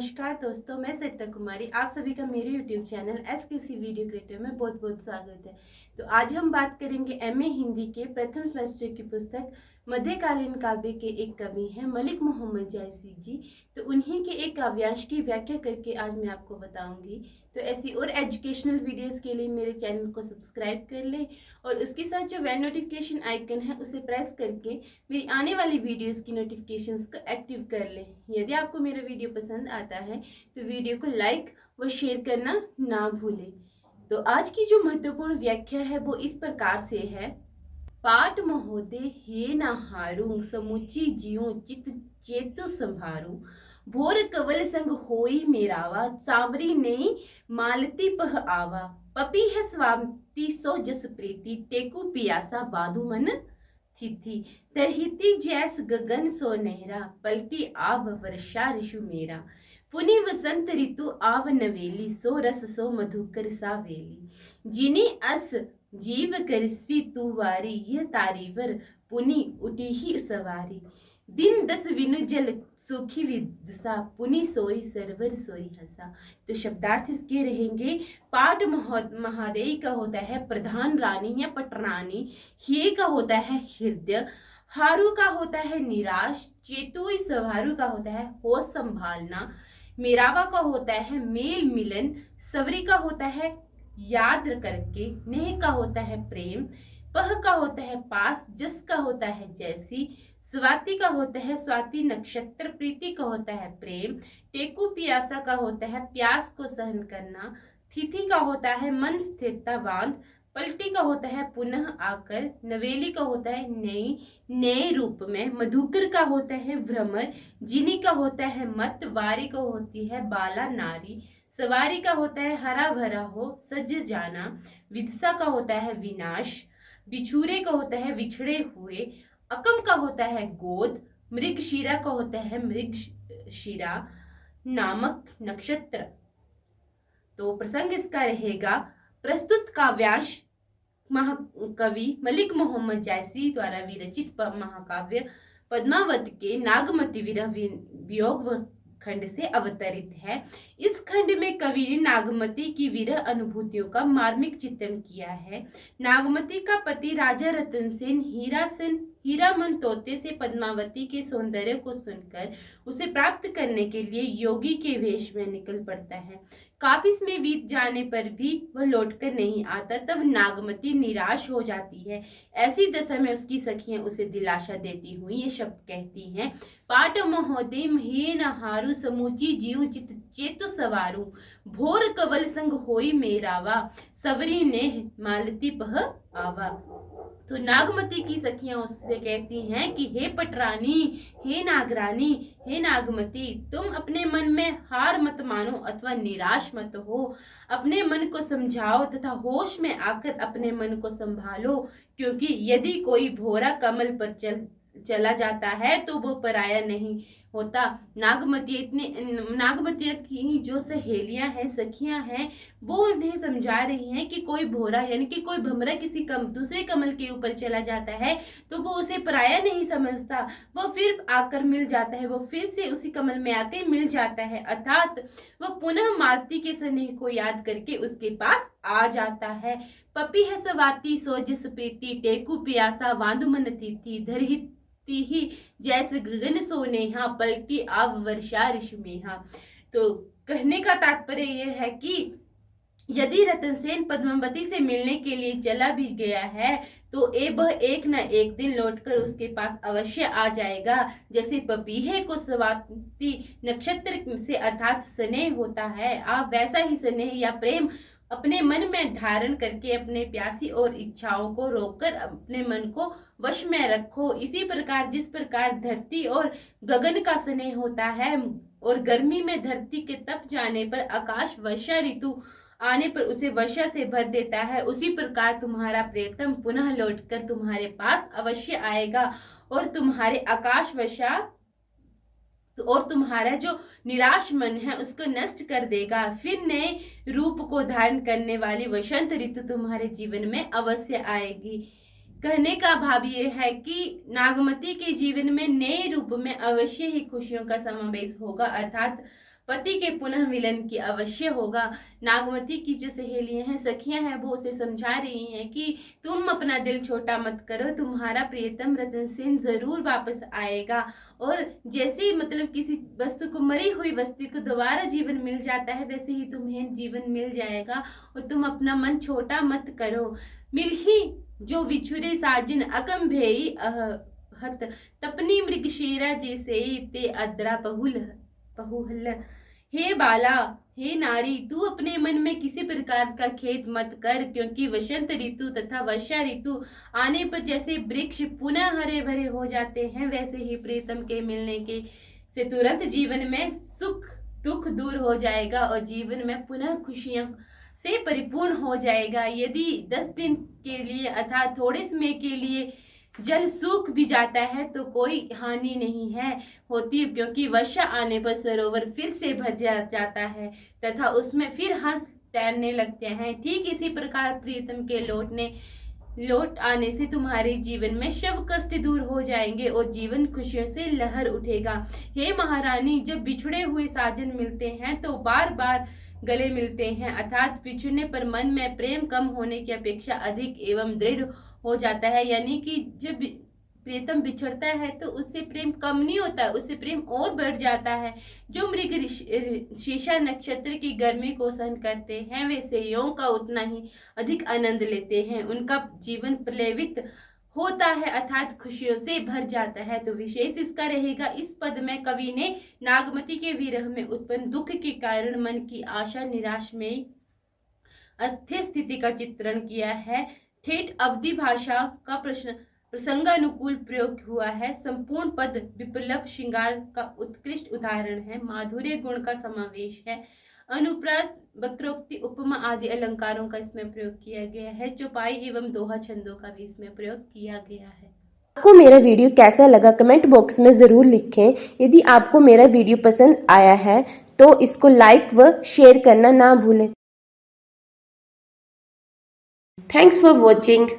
नमस्कार दोस्तों, मैं सरिता कुमारी। आप सभी का मेरे YouTube चैनल एसकेसी वीडियो क्रिएटर में बहुत बहुत स्वागत है। तो आज हम बात करेंगे एमए हिंदी के प्रथम सेमेस्टर की पुस्तक मध्यकालीन काव्य के एक कवि हैं मलिक मोहम्मद जायसी जी। तो उन्हीं के एक काव्यांश की व्याख्या करके आज मैं आपको बताऊंगी। तो ऐसी और एजुकेशनल वीडियोस के लिए मेरे चैनल को सब्सक्राइब कर लें और उसके साथ जो बेल नोटिफिकेशन आइकन है उसे प्रेस करके मेरी आने वाली वीडियोस की नोटिफिकेशंस को एक्टिव कर लें। यदि आपको मेरा वीडियो पसंद आता है तो वीडियो को लाइक व शेयर करना ना भूलें। तो आज की जो महत्वपूर्ण व्याख्या है वो इस प्रकार से है। पाट महोदय हे ना हारूं समुची जियो चित चेतु संभारू भोर कवल संग होई मेरावा चावरी नहीं मालती पह आवा पपी है स्वाति सो जस प्रीति टेकू पियासा बाधु मन थी तरहिती जैस गगन सो नेहरा पलटी आव वर्षा ऋषु मेरा पुनि वसंत ऋतु आव नवेली सो रस सो मधुकर सावेली जिनी अस जीव करसी तू वारी यह तारीवर पुनि उठी ही सवारी दिन दस विनु जल सुखी विदुषा पुनि सोई सरवर सोई हसा। तो शब्दार्थ इसके रहेंगे। पाट महादेवी का होता है प्रधान रानी या पटरानी, हे का होता है हृदय, हारू का होता है निराश, चेतुई सवारू का होता है होश संभालना, मेरावा का होता है मेल मिलन, सवरी का होता है याद करके, नेह का होता है प्रेम, पह का होता है पास, जस का होता है जैसी, स्वाति का होता है स्वाति नक्षत्र, प्रीति का होता है प्रेम, टेकू पियासा का होता है प्यास को सहन करना, तिथि का होता है मन स्थिरता बांध, पलटी का होता है पुनः आकर, नवेली का होता है नई नए रूप में, मधुकर का होता है भ्रमर, जिनी का होता है मत, वारी को होती है बाला नारी, सवारी का होता है हरा भरा हो सज जाना, विदसा का होता है विनाश, बिछुरे का होता है विछड़े हुए, अकम का होता है गोद, मृगशिरा का होता है मृगशिरा नामक नक्षत्र। तो प्रसंग इसका रहेगा। प्रस्तुत काव्यांश महाकवि मलिक मोहम्मद जायसी द्वारा विरचित महाकाव्य पद्मावत के नागमती विरह वियोग खंड से अवतरित है। इस खंड में कवि ने नागमती की विरह अनुभूतियों का मार्मिक चित्रण किया है। नागमती का पति राजा रतन सेन हीरामन तोते से पद्मावती के सौंदर्य को सुनकर उसे प्राप्त करने के लिए योगी के वेश में निकल पड़ता है। काफिस में बीत जाने पर भी वह लौटकर नहीं आता, तब नागमती निराश हो जाती है। ऐसी दशा में उसकी सखियां उसे दिलासा देती हुई ये शब्द कहती हैं। पाट महोदय हे न हारू समूची जीव चित चेतु सवारू भोर कवल संग होई मेरावा सवरी ने मालती पह आवा। तो नागमती की सखियां उससे कहती हैं कि हे पटरानी, हे नागरानी, हे नागमती, तुम अपने मन में हार मत मानो अथवा निराश मत हो। अपने मन को समझाओ तथा होश में आकर अपने मन को संभालो, क्योंकि यदि कोई भोरा कमल पर चला जाता है तो वो पराया नहीं होता। नागमती की जो सहेलियां हैं, सखियां हैं, वो उन्हें समझा रही हैं कि कोई भोरा यानी कि कोई भमरा किसी दूसरे कमल के ऊपर चला जाता है तो वो उसे पराया नहीं समझता, वो फिर आकर मिल जाता है, वो फिर से उसी कमल में आकर मिल जाता है, अर्थात वह पुनः मालती के स्नेह को याद करके उसके पास आ जाता है। पपी है सवाती सो जिस प्रीति टेकू पियासा वांधु मन थी धरही ही जैसे गगन सोनेहा पलटी आव वर्षा ऋषु मेहा। तो कहने का तात्पर्य यह है कि यदि रतनसेन पद्मावती से मिलने के लिए चला भी गया है तो वह एक न एक दिन लौटकर उसके पास अवश्य आ जाएगा। जैसे पपीहे को स्वाति नक्षत्र से अर्थात स्नेह होता है, आप वैसा ही स्नेह या प्रेम अपने मन में धारण करके अपने प्यासी और इच्छाओं को रोककर अपने मन को वश में रखो। इसी प्रकार जिस प्रकार धरती और गगन का स्नेह होता है और गर्मी में धरती के तप जाने पर आकाश वर्षा ऋतु आने पर उसे वर्षा से भर देता है, उसी प्रकार तुम्हारा प्रियतम पुनः लौटकर तुम्हारे पास अवश्य आएगा और तुम्हारे आकाश वर्षा और तुम्हारा जो निराश मन है उसको नष्ट कर देगा। फिर नए रूप को धारण करने वाली वसंत ऋतु तुम्हारे जीवन में अवश्य आएगी। कहने का भाव ये है कि नागमती के जीवन में नए रूप में अवश्य ही खुशियों का समावेश होगा, अर्थात पति के पुनः मिलन की अवश्य होगा। नागमती की जो सहेलियां हैं, सखियां हैं, वो उसे समझा रही हैं कि तुम अपना दिल छोटा मत करो, तुम्हारा प्रियतम रतन सेन जरूर वापस आएगा। और जैसे मतलब किसी वस्तु को, मरी हुई वस्तु को दोबारा जीवन मिल जाता है, वैसे ही तुम्हें जीवन मिल जाएगा। और तुम अपना मन छोटा मत करो। मिलही जो विछुरे साजिन अकम भेई हत तपनी मृगशीरा जैसे ते अद्रा बहुल। हे बाला, हे नारी, तू अपने मन में किसी प्रकार का खेद मत कर, क्योंकि वसंत ऋतु तथा वर्षा ऋतु आने पर जैसे वृक्ष पुनः हरे भरे हो जाते हैं, वैसे ही प्रीतम के मिलने के से तुरंत जीवन में सुख दुख दूर हो जाएगा और जीवन में पुनः खुशियां से परिपूर्ण हो जाएगा। यदि 10 दिन के लिए अर्थात थोड़े समय के लिए जल सूख भी जाता है तो कोई हानि नहीं है होती, क्योंकि वर्षा आने पर सरोवर फिर से भर जाता है तथा उसमें फिर हंस तैरने लगते हैं। ठीक इसी प्रकार प्रीतम के लौट आने से तुम्हारे जीवन में शव कष्ट दूर हो जाएंगे और जीवन खुशियों से लहर उठेगा। हे महारानी, जब बिछड़े हुए साजन मिलते हैं तो बार बार गले मिलते हैं, अर्थात बिछड़ने पर मन में प्रेम कम होने की अपेक्षा अधिक एवं दृढ़ हो जाता है। यानी कि जब प्रीतम बिछड़ता है तो उससे प्रेम कम नहीं होता है, उससे प्रेम और बढ़ जाता है। जो मृग शीशा नक्षत्र की गर्मी को सहन करते हैं, वे संयोग का उतना ही अधिक आनंद लेते हैं। उनका जीवन प्लेवित होता है अर्थात खुशियों से भर जाता है। तो विशेष इसका रहेगा, इस पद में कवि ने नागमती के विरह में उत्पन्न दुख के कारण मन की आशा निराश में अस्थिर स्थिति का चित्रण किया है। ठेठ अवधि भाषा का प्रसंगानुकूल प्रयोग हुआ है। संपूर्ण पद विप्लव श्रृंगार का उत्कृष्ट उदाहरण है। माधुर्य गुण का समावेश है। अनुप्रास, वक्रोक्ति, उपमा आदि अलंकारों का इसमें प्रयोग किया गया है। चौपाई एवं दोहा छंदों का भी इसमें प्रयोग किया गया है। आपको मेरा वीडियो कैसा लगा कमेंट बॉक्स में ज़रूर लिखें। यदि आपको मेरा वीडियो पसंद आया है तो इसको लाइक व शेयर करना ना भूलें। Thanks for watching.